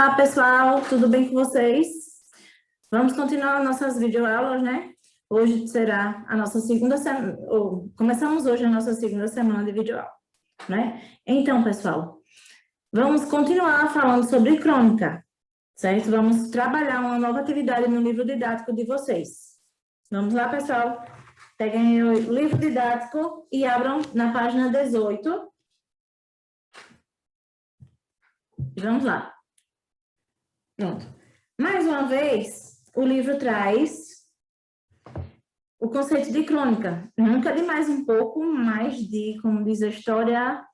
Olá, pessoal, tudo bem com vocês? Vamos continuar nossas videoaulas, né? Hoje será a nossa segunda semana, começamos hoje a nossa segunda semana de videoaula, né? Então, pessoal, vamos continuar falando sobre crônica, certo? Vamos trabalhar uma nova atividade no livro didático de vocês. Vamos lá, pessoal? Peguem o livro didático e abram na página 18. E vamos lá. Pronto. Mais uma vez, o livro traz o conceito de crônica. Nunca de mais um pouco, mais de, como diz a história,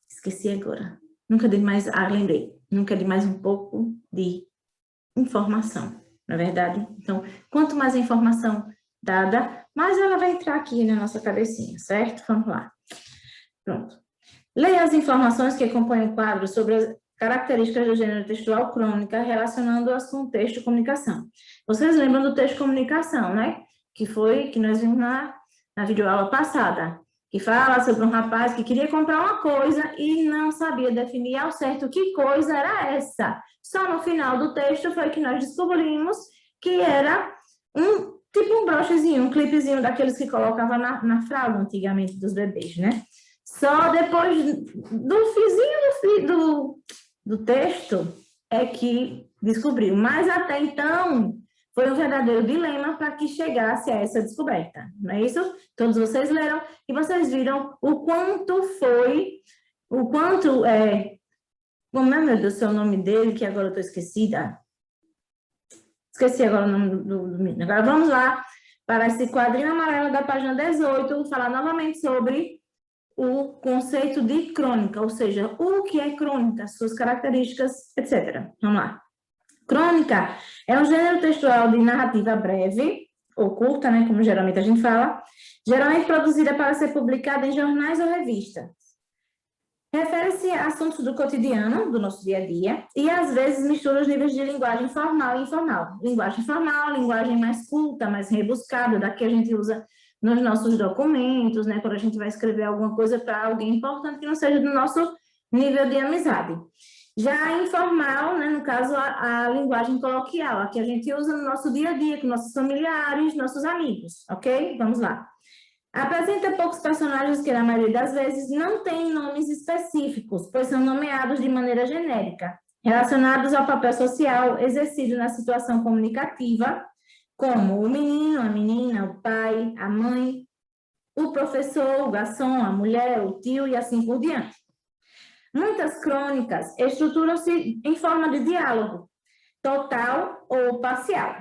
esqueci agora. Nunca de mais, lembrei. Nunca de mais um pouco de informação, não é verdade? Então, quanto mais informação dada, mais ela vai entrar aqui na nossa cabecinha, certo? Vamos lá. Pronto. Leia as informações que compõem o quadro sobre as características do gênero textual crônica, relacionando-as com o texto de comunicação. Vocês lembram do texto de comunicação, né? Que nós vimos na videoaula passada, que fala sobre um rapaz que queria comprar uma coisa e não sabia definir ao certo que coisa era essa. Só no final do texto foi que nós descobrimos que era um brochezinho, um clipezinho daqueles que colocavam na fralda antigamente dos bebês, né? Só depois do fizinho do texto é que descobriu. Mas até então foi um verdadeiro dilema para que chegasse a essa descoberta. Não é isso? Todos vocês leram e vocês viram o quanto como é, meu Deus, o nome dele, que agora eu estou esquecida. Esqueci agora o nome do menino. Agora vamos lá para esse quadrinho amarelo da página 18, falar novamente sobre o conceito de crônica, ou seja, o que é crônica, suas características, etc. Vamos lá. Crônica é um gênero textual de narrativa breve, ou curta, né, como geralmente a gente fala, geralmente produzida para ser publicada em jornais ou revistas. Refere-se a assuntos do cotidiano, do nosso dia a dia, e às vezes mistura os níveis de linguagem formal e informal. Linguagem formal, linguagem mais culta, mais rebuscada, da que a gente usa nos nossos documentos, né, quando a gente vai escrever alguma coisa para alguém importante que não seja do nosso nível de amizade. Já a informal, né, no caso, a linguagem coloquial, a que a gente usa no nosso dia a dia, com nossos familiares, nossos amigos, ok? Vamos lá. Apresenta poucos personagens que, na maioria das vezes, não têm nomes específicos, pois são nomeados de maneira genérica, relacionados ao papel social exercido na situação comunicativa, como o menino, a menina, o pai, a mãe, o professor, o garçom, a mulher, o tio e assim por diante. Muitas crônicas estruturam-se em forma de diálogo, total ou parcial,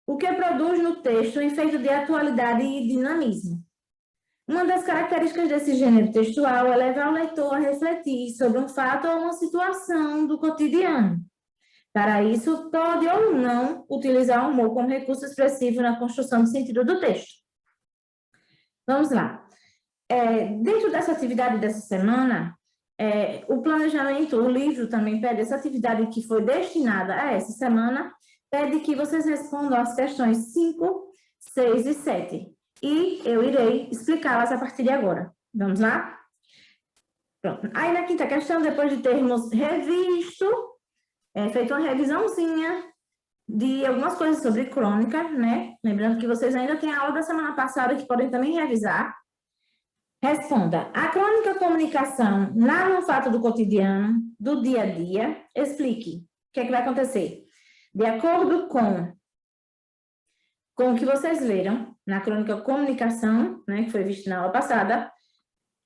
o que produz no texto um efeito de atualidade e dinamismo. Uma das características desse gênero textual é levar o leitor a refletir sobre um fato ou uma situação do cotidiano. Para isso, pode ou não utilizar o humor como recurso expressivo na construção do sentido do texto. Vamos lá. Dentro dessa atividade dessa semana, o planejamento, o livro também pede, essa atividade que foi destinada a essa semana, pede que vocês respondam as questões 5, 6 e 7. E eu irei explicá-las a partir de agora. Vamos lá? Pronto. Aí, na quinta questão, depois de termos revisto, feito uma revisãozinha de algumas coisas sobre crônica, né? Lembrando que vocês ainda têm a aula da semana passada que podem também revisar. Responda. A crônica comunicação narra um fato do cotidiano, do dia a dia. Explique. O que é que vai acontecer? De acordo com o que vocês leram na crônica comunicação, né, que foi vista na aula passada,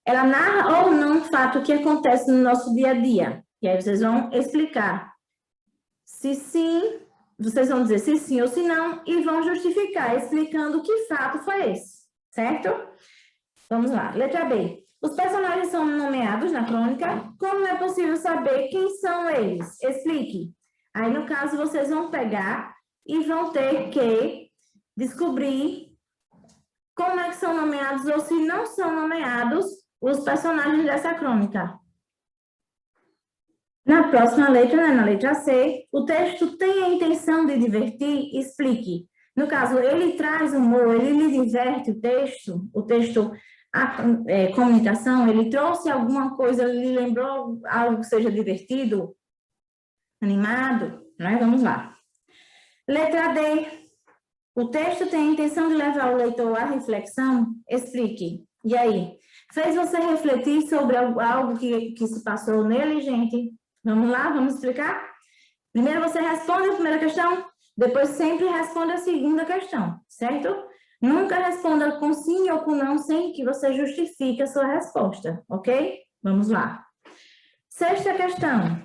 ela narra ou não um fato que acontece no nosso dia a dia. E aí vocês vão explicar. Se sim, vocês vão dizer se sim ou se não e vão justificar, explicando que fato foi esse, certo? Vamos lá. Letra B. Os personagens são nomeados na crônica. Como é possível saber quem são eles? Explique. Aí, no caso, vocês vão pegar e vão ter que descobrir como é que são nomeados ou se não são nomeados os personagens dessa crônica. Na próxima letra, né, na letra C, o texto tem a intenção de divertir? Explique. No caso, ele traz humor, ele lhe diverte o texto comunicação, ele trouxe alguma coisa, lhe lembrou algo que seja divertido, animado, né? Vamos lá. Letra D. O texto tem a intenção de levar o leitor à reflexão? Explique. E aí? Fez você refletir sobre algo que se passou nele, gente? Vamos lá, vamos explicar? Primeiro você responde a primeira questão, depois sempre responde a segunda questão, certo? Nunca responda com sim ou com não, sem que você justifique a sua resposta, ok? Vamos lá. Sexta questão.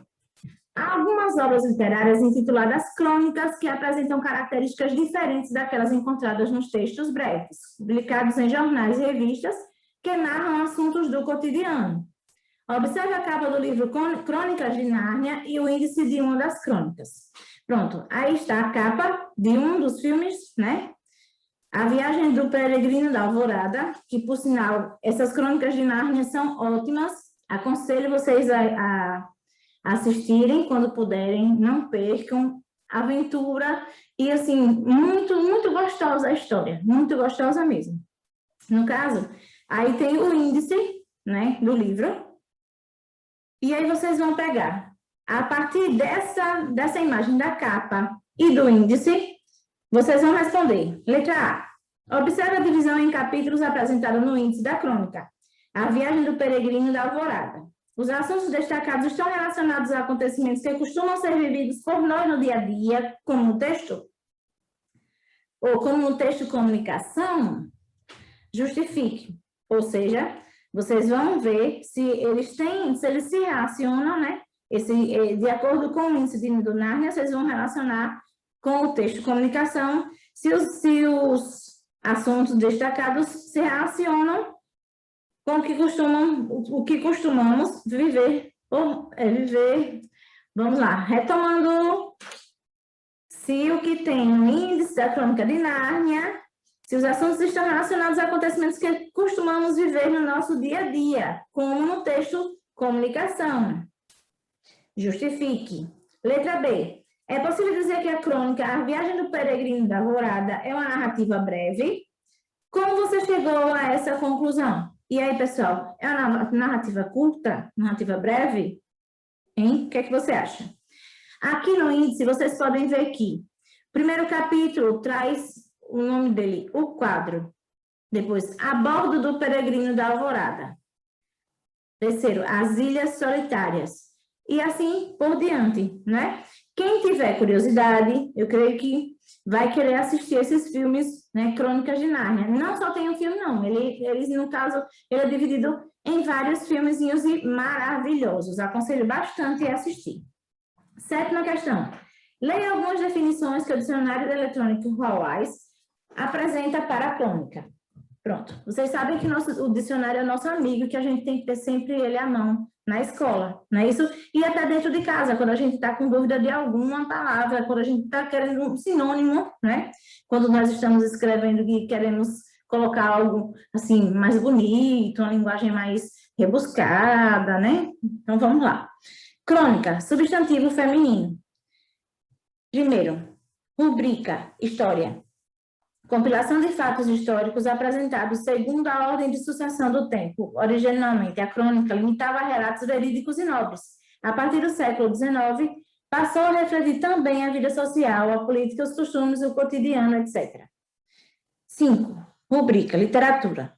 Há algumas obras literárias intituladas crônicas que apresentam características diferentes daquelas encontradas nos textos breves, publicados em jornais e revistas que narram assuntos do cotidiano. Observe a capa do livro Crônicas de Nárnia e o índice de uma das crônicas. Pronto, aí está a capa de um dos filmes, né? A Viagem do Peregrino da Alvorada, que, por sinal, essas Crônicas de Nárnia são ótimas. Aconselho vocês a assistirem quando puderem, não percam. Aventura e, assim, muito, muito gostosa a história, muito gostosa mesmo. No caso, aí tem o índice, né, do livro. E aí vocês vão pegar, a partir dessa imagem da capa e do índice, vocês vão responder. Letra A. Observe a divisão em capítulos apresentada no índice da crônica. A Viagem do Peregrino da Alvorada. Os assuntos destacados estão relacionados a acontecimentos que costumam ser vividos por nós no dia a dia, como no texto? Ou como no texto comunicação? Justifique. Ou seja, vocês vão ver se eles se relacionam, né? De acordo com o índice do Nárnia, vocês vão relacionar com o texto comunicação, se os assuntos destacados se relacionam com o que costumamos viver. Vamos lá, retomando, se o que tem no índice da Crônica de Nárnia, se os assuntos estão relacionados a acontecimentos que costumamos viver no nosso dia a dia, como no texto comunicação. Justifique. Letra B. É possível dizer que a crônica A Viagem do Peregrino da Alvorada é uma narrativa breve? Como você chegou a essa conclusão? E aí, pessoal, é uma narrativa curta? Narrativa breve? Hein? O que é que você acha? Aqui no índice, vocês podem ver que o primeiro capítulo traz o nome dele, o quadro. Depois, A Bordo do Peregrino da Alvorada. Terceiro, As Ilhas Solitárias. E assim por diante, né? Quem tiver curiosidade, eu creio que vai querer assistir esses filmes, né? Crônicas de Nárnia. Não só tem um filme, não. Eles, no caso, ele é dividido em vários filmezinhos maravilhosos. Aconselho bastante a assistir. Sétima questão. Leia algumas definições que o Dicionário da Eletrônica Hawais apresenta para a crônica. Pronto. Vocês sabem que o dicionário é nosso amigo, que a gente tem que ter sempre ele à mão na escola, não é isso? E até dentro de casa, quando a gente está com dúvida de alguma palavra, quando a gente está querendo um sinônimo, né? Quando nós estamos escrevendo e queremos colocar algo, assim, mais bonito, uma linguagem mais rebuscada, né? Então, vamos lá. Crônica, substantivo feminino. Primeiro, rubrica, história. Compilação de fatos históricos apresentados segundo a ordem de sucessão do tempo. Originalmente, a crônica limitava a relatos verídicos e nobres. A partir do século XIX, passou a refletir também a vida social, a política, os costumes, o cotidiano, etc. 5. Rubrica, literatura.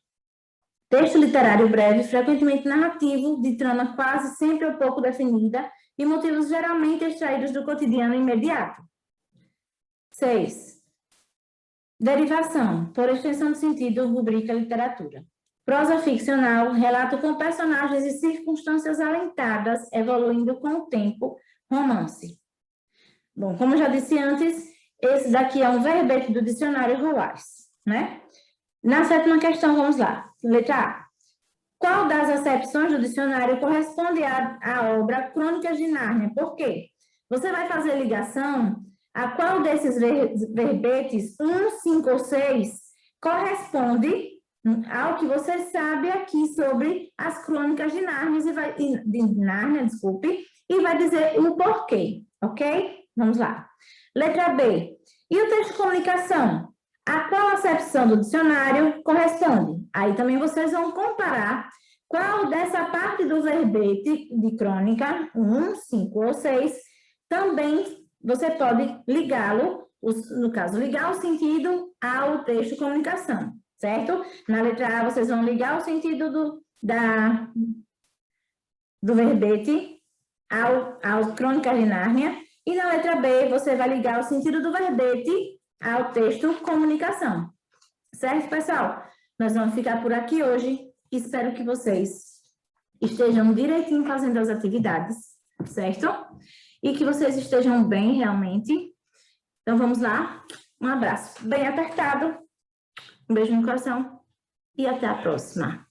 Texto literário breve, frequentemente narrativo, de trama quase sempre ou pouco definida e motivos geralmente extraídos do cotidiano imediato. 6. Derivação, por extensão de sentido, rubrica literatura. Prosa ficcional, relato com personagens e circunstâncias alentadas, evoluindo com o tempo, romance. Bom, como eu já disse antes, esse daqui é um verbete do dicionário Hawais, né? Na sétima questão, vamos lá. Letra A. Qual das acepções do dicionário corresponde à obra Crônicas de Nárnia? Por quê? Você vai fazer ligação a qual desses verbetes, 1, 5 ou 6, corresponde ao que você sabe aqui sobre as crônicas de Nárnia, e vai dizer o porquê, ok? Vamos lá. Letra B. E o texto de comunicação? A qual acepção do dicionário corresponde? Aí também vocês vão comparar qual dessa parte do verbete de crônica, 1, 5 ou 6, também você pode ligá-lo, no caso, ligar o sentido ao texto comunicação, certo? Na letra A, vocês vão ligar o sentido do verbete ao Crônicas de Nárnia, e na letra B, você vai ligar o sentido do verbete ao texto comunicação. Certo, pessoal? Nós vamos ficar por aqui hoje. Espero que vocês estejam direitinho fazendo as atividades, certo? E que vocês estejam bem, realmente. Então, vamos lá. Um abraço bem apertado. Um beijo no coração. E até a próxima.